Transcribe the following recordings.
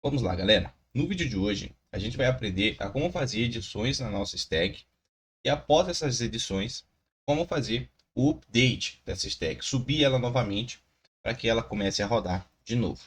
Vamos lá, galera. No vídeo de hoje, a gente vai aprender a como fazer edições na nossa stack e após essas edições, como fazer o update dessa stack, subir ela novamente para que ela comece a rodar de novo.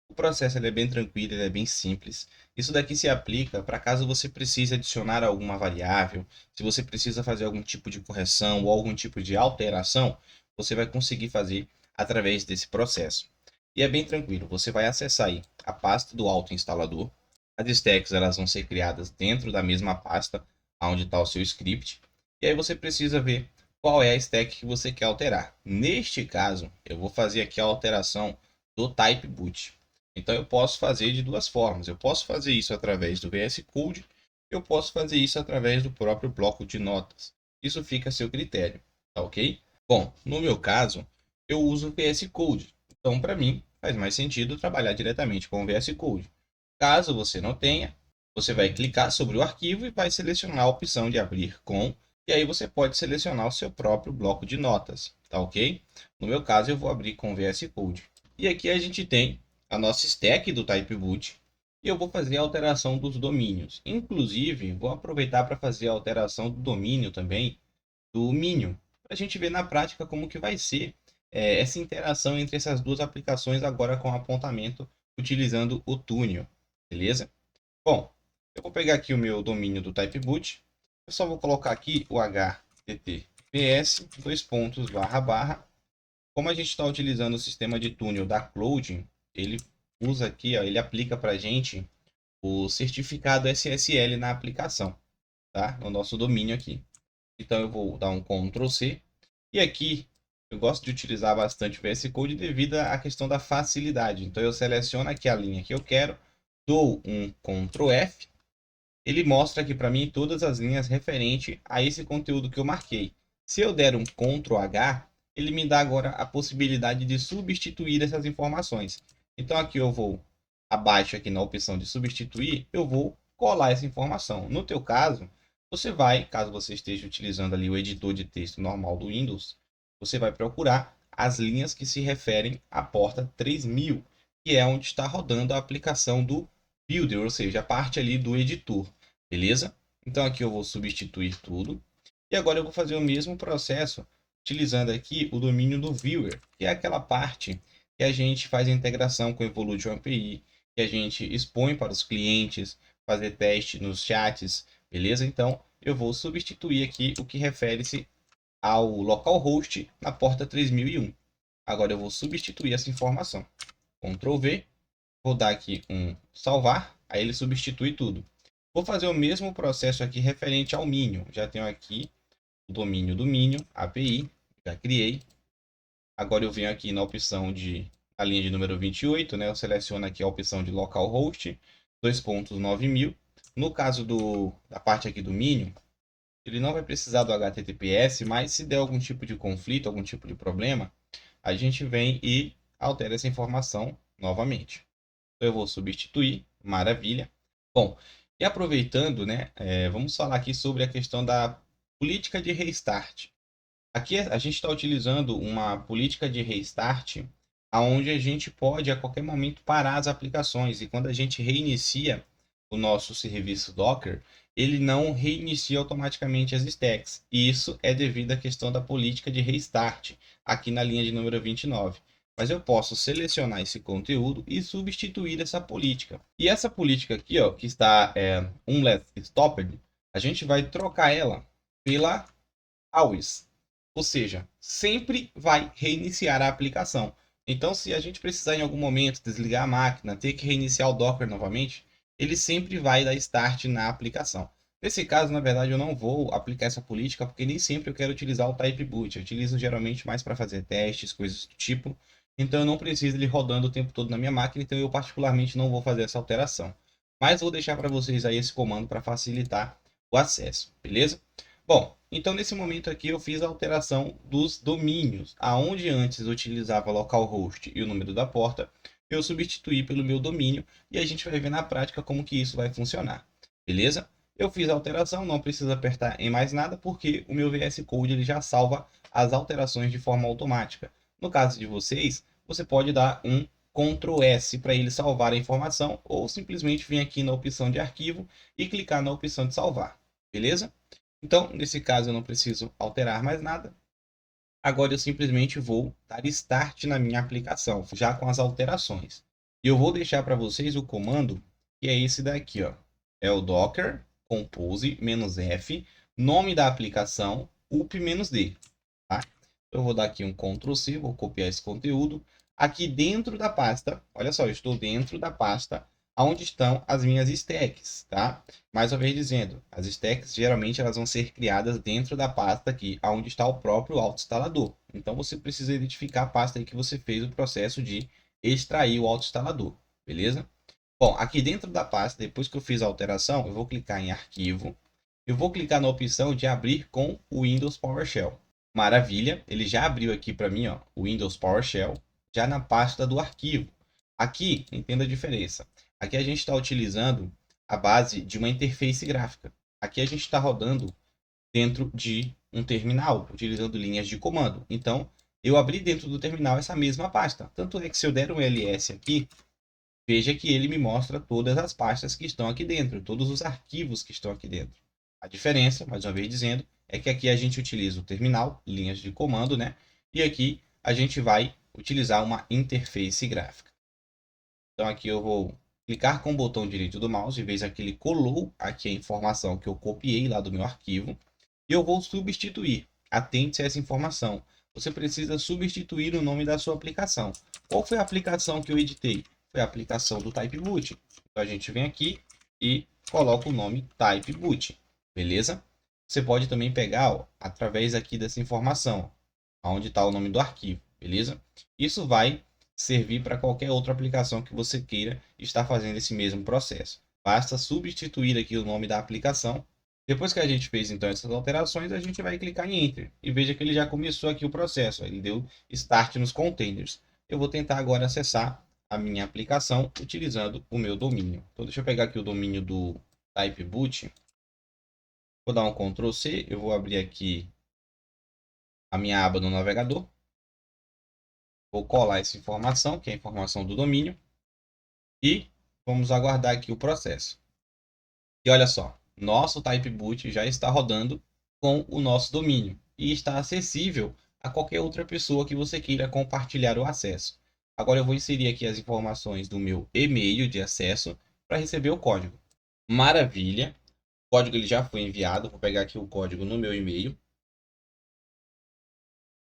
O processo ele é bem tranquilo, ele é bem simples. Isso daqui se aplica para caso você precise adicionar alguma variável, se você precisa fazer algum tipo de correção ou algum tipo de alteração, você vai conseguir fazer através desse processo. E é bem tranquilo, você vai acessar aí a pasta do autoinstalador. As stacks elas vão ser criadas dentro da mesma pasta onde está o seu script. E aí você precisa ver qual é a stack que você quer alterar. Neste caso, eu vou fazer aqui a alteração do type boot. Então eu posso fazer de duas formas. Eu posso fazer isso através do VS Code, eu posso fazer isso através do próprio bloco de notas. Isso fica a seu critério, tá ok? Bom, no meu caso, eu uso o VS Code. Então, para mim, faz mais sentido trabalhar diretamente com o VS Code. Caso você não tenha, você vai clicar sobre o arquivo e vai selecionar a opção de abrir com, e aí você pode selecionar o seu próprio bloco de notas, tá ok? No meu caso, eu vou abrir com o VS Code. E aqui a gente tem a nossa stack do TypeBoot e eu vou fazer a alteração dos domínios. Inclusive, vou aproveitar para fazer a alteração do domínio também do Minion, para a gente ver na prática como que vai ser essa interação entre essas duas aplicações agora com apontamento utilizando o túnel, beleza? Bom, eu vou pegar aqui o meu domínio do TypeBoot, eu só vou colocar aqui o https dois pontos barra barra. Como a gente está utilizando o sistema de túnel da Cloud, ele usa aqui, ó, ele aplica para a gente o certificado SSL na aplicação, tá? No nosso domínio aqui. Então eu vou dar um Ctrl C. E aqui eu gosto de utilizar bastante o VS Code devido à questão da facilidade. Então eu seleciono aqui a linha que eu quero, dou um Ctrl F. Ele mostra aqui para mim todas as linhas referente a esse conteúdo que eu marquei. Se eu der um Ctrl H, ele me dá agora a possibilidade de substituir essas informações. Então aqui eu vou abaixo aqui na opção de substituir, eu vou colar essa informação. No teu caso, você vai, caso você esteja utilizando ali o editor de texto normal do Windows, você vai procurar as linhas que se referem à porta 3000, que é onde está rodando a aplicação do Builder, ou seja, a parte ali do editor, beleza? Então aqui eu vou substituir tudo. E agora eu vou fazer o mesmo processo utilizando aqui o domínio do Viewer, que é aquela parte que a gente faz a integração com o Evolution API, que a gente expõe para os clientes, fazer teste nos chats, beleza? Então eu vou substituir aqui o que refere-se ao localhost na porta 3001. Agora eu vou substituir essa informação. Ctrl V, vou dar aqui um salvar, aí ele substitui tudo. Vou fazer o mesmo processo aqui referente ao Minion. Já tenho aqui o domínio do Minion, API, já criei. Agora eu venho aqui na opção de a linha de número 28, né? Eu seleciono aqui a opção de localhost 2.9000. No caso da parte aqui do Minion, ele não vai precisar do HTTPS, mas se der algum tipo de conflito, algum tipo de problema, a gente vem e altera essa informação novamente. Então eu vou substituir, maravilha. Bom, e aproveitando, né, vamos falar aqui sobre a questão da política de restart. Aqui a gente está utilizando uma política de restart, onde a gente pode a qualquer momento parar as aplicações. E quando a gente reinicia o nosso serviço Docker, ele não reinicia automaticamente as stacks. E isso é devido à questão da política de restart, aqui na linha de número 29. Mas eu posso selecionar esse conteúdo e substituir essa política. E essa política aqui, ó, que está unless stopped, a gente vai trocar ela pela always. Ou seja, sempre vai reiniciar a aplicação. Então, se a gente precisar em algum momento desligar a máquina, ter que reiniciar o Docker novamente, ele sempre vai dar start na aplicação. Nesse caso, na verdade, eu não vou aplicar essa política, porque nem sempre eu quero utilizar o Type Boot. Eu utilizo geralmente mais para fazer testes, coisas do tipo. Então, eu não preciso ele rodando o tempo todo na minha máquina, então eu particularmente não vou fazer essa alteração. Mas vou deixar para vocês aí esse comando para facilitar o acesso, beleza? Bom, então nesse momento aqui eu fiz a alteração dos domínios. Aonde antes eu utilizava localhost e o número da porta, eu substituí pelo meu domínio e a gente vai ver na prática como que isso vai funcionar. Beleza? Eu fiz a alteração, não precisa apertar em mais nada porque o meu VS Code ele já salva as alterações de forma automática. No caso de vocês, você pode dar um Ctrl S para ele salvar a informação, ou simplesmente vir aqui na opção de arquivo e clicar na opção de salvar, beleza? Então, nesse caso eu não preciso alterar mais nada. Agora eu simplesmente vou dar Start na minha aplicação, já com as alterações. E eu vou deixar para vocês o comando, que é esse daqui, ó. É o docker compose -f, nome da aplicação, up-d. Tá? Eu vou dar aqui um Ctrl C, vou copiar esse conteúdo. Aqui dentro da pasta, olha só, eu estou dentro da pasta onde estão as minhas stacks, tá? Mais uma vez dizendo, as stacks geralmente elas vão ser criadas dentro da pasta aqui, onde está o próprio autoinstalador. Então você precisa identificar a pasta aí que você fez o processo de extrair o autoinstalador, beleza? Bom, aqui dentro da pasta, depois que eu fiz a alteração, eu vou clicar em arquivo. Eu vou clicar na opção de abrir com o Windows PowerShell. Maravilha, ele já abriu aqui para mim, ó, o Windows PowerShell, já na pasta do arquivo. Aqui, entenda a diferença. Aqui a gente está utilizando a base de uma interface gráfica. Aqui a gente está rodando dentro de um terminal, utilizando linhas de comando. Então, eu abri dentro do terminal essa mesma pasta. Tanto é que se eu der um ls aqui, veja que ele me mostra todas as pastas que estão aqui dentro, todos os arquivos que estão aqui dentro. A diferença, mais uma vez dizendo, é que aqui a gente utiliza o terminal, linhas de comando, né? E aqui a gente vai utilizar uma interface gráfica. Então aqui eu vou clicar com o botão direito do mouse, e veja que ele colou aqui a informação que eu copiei lá do meu arquivo. E eu vou substituir. Atente-se a essa informação. Você precisa substituir o nome da sua aplicação. Qual foi a aplicação que eu editei? Foi a aplicação do TypeBoot. Então a gente vem aqui e coloca o nome TypeBoot. Beleza? Você pode também pegar, ó, através aqui dessa informação, onde está o nome do arquivo. Beleza? Isso vai servir para qualquer outra aplicação que você queira estar fazendo esse mesmo processo. Basta substituir aqui o nome da aplicação. Depois que a gente fez então essas alterações, a gente vai clicar em Enter. E veja que ele já começou aqui o processo. Ele deu Start nos containers. Eu vou tentar agora acessar a minha aplicação utilizando o meu domínio. Então deixa eu pegar aqui o domínio do TypeBoot. Vou dar um Ctrl C. Eu vou abrir aqui a minha aba no navegador. Vou colar essa informação, que é a informação do domínio. E vamos aguardar aqui o processo. E olha só, nosso TypeBoot já está rodando com o nosso domínio. E está acessível a qualquer outra pessoa que você queira compartilhar o acesso. Agora eu vou inserir aqui as informações do meu e-mail de acesso para receber o código. Maravilha! O código ele já foi enviado. Vou pegar aqui o código no meu e-mail.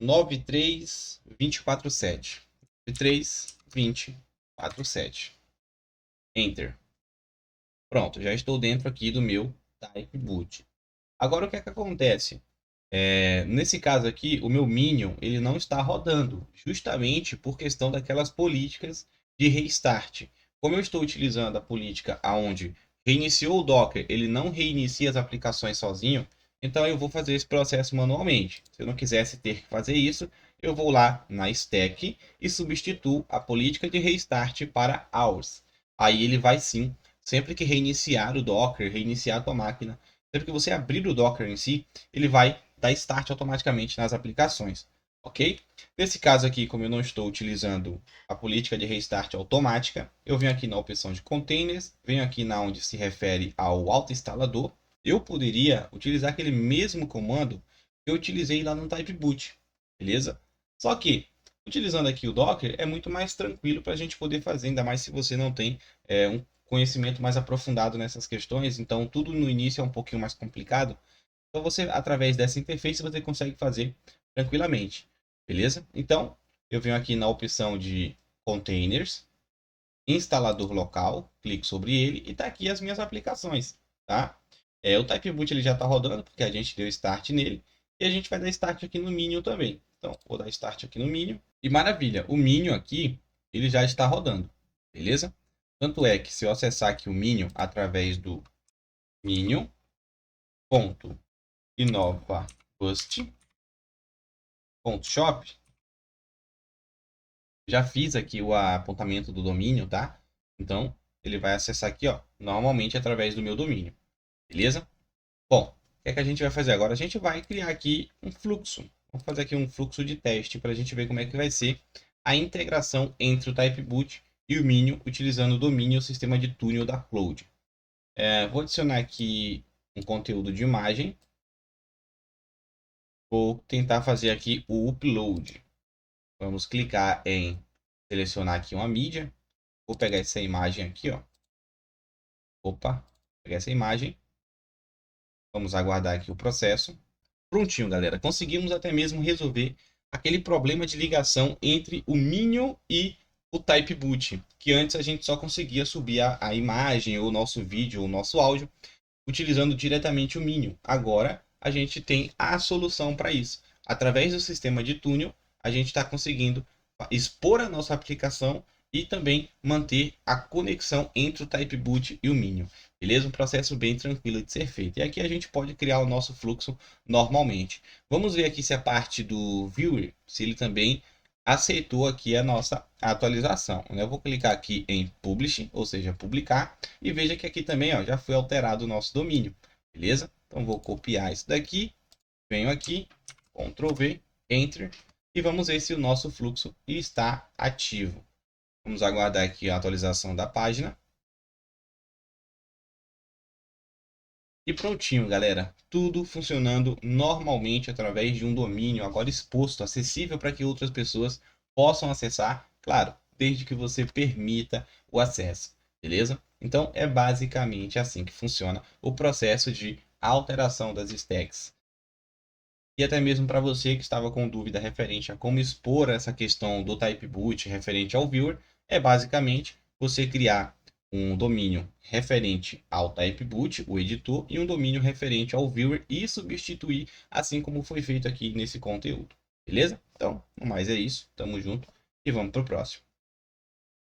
93247. 93247. Enter. Pronto, já estou dentro aqui do meu TypeBoot. Agora o que é que acontece? Nesse caso aqui, o meu Minion ele não está rodando, justamente por questão daquelas políticas de restart. Como eu estou utilizando a política onde reiniciou o Docker, ele não reinicia as aplicações sozinho, então eu vou fazer esse processo manualmente. Se eu não quisesse ter que fazer isso, eu vou lá na stack e substituo a política de restart para hours. Aí ele vai sim, sempre que reiniciar o Docker, reiniciar a tua máquina, sempre que você abrir o Docker em si, ele vai dar start automaticamente nas aplicações, ok? Nesse caso aqui, como eu não estou utilizando a política de restart automática, eu venho aqui na opção de containers, venho aqui na onde se refere ao autoinstalador. Eu poderia utilizar aquele mesmo comando que eu utilizei lá no TypeBoot, beleza? Só que, utilizando aqui o Docker, é muito mais tranquilo para a gente poder fazer, ainda mais se você não tem um conhecimento mais aprofundado nessas questões, então tudo no início é um pouquinho mais complicado. Então você, através dessa interface, você consegue fazer tranquilamente, beleza? Então, eu venho aqui na opção de containers, instalador local, clico sobre ele e está aqui as minhas aplicações, tá? O TypeBoot ele já está rodando, porque a gente deu start nele, e a gente vai dar start aqui no Minion também. Então, vou dar start aqui no Minion, e maravilha, o Minion aqui, ele já está rodando, beleza? Tanto é que se eu acessar aqui o Minion através do minion.inovabust.shop, já fiz aqui o apontamento do domínio, tá? Então, ele vai acessar aqui, ó, normalmente através do meu domínio, beleza? Bom, o que é que a gente vai fazer agora? A gente vai criar aqui um fluxo. Vamos fazer aqui um fluxo de teste para a gente ver como é que vai ser a integração entre o typeboot e o Minion, utilizando o domínio e o sistema de túnel da Cloud. Vou adicionar aqui um conteúdo de imagem. Vou tentar fazer aqui o upload. Vamos clicar em selecionar aqui uma mídia. Vou pegar essa imagem aqui, ó. Opa, pegar essa imagem. Vamos aguardar aqui o processo. Prontinho, galera. Conseguimos até mesmo resolver aquele problema de ligação entre o Minion e o typeboot, que antes a gente só conseguia subir a imagem, ou o nosso vídeo, ou o nosso áudio, utilizando diretamente o Minion. Agora a gente tem a solução para isso. Através do sistema de túnel, a gente está conseguindo expor a nossa aplicação e também manter a conexão entre o typeboot e o Minion. Beleza? Um processo bem tranquilo de ser feito. E aqui a gente pode criar o nosso fluxo normalmente. Vamos ver aqui se a parte do viewer, se ele também aceitou aqui a nossa atualização. Eu vou clicar aqui em Publish, ou seja, publicar, e veja que aqui também, ó, já foi alterado o nosso domínio, beleza? Então vou copiar isso daqui, venho aqui, Ctrl V, Enter, e vamos ver se o nosso fluxo está ativo. Vamos aguardar aqui a atualização da página. E prontinho, galera. Tudo funcionando normalmente através de um domínio agora exposto, acessível para que outras pessoas possam acessar, claro, desde que você permita o acesso, beleza? Então é basicamente assim que funciona o processo de alteração das stacks. E até mesmo para você que estava com dúvida referente a como expor essa questão do typeboot referente ao viewer, é basicamente você criar um domínio referente ao typeboot, o editor, e um domínio referente ao viewer e substituir, assim como foi feito aqui nesse conteúdo. Beleza? Então, no mais é isso. Tamo junto e vamos para o próximo.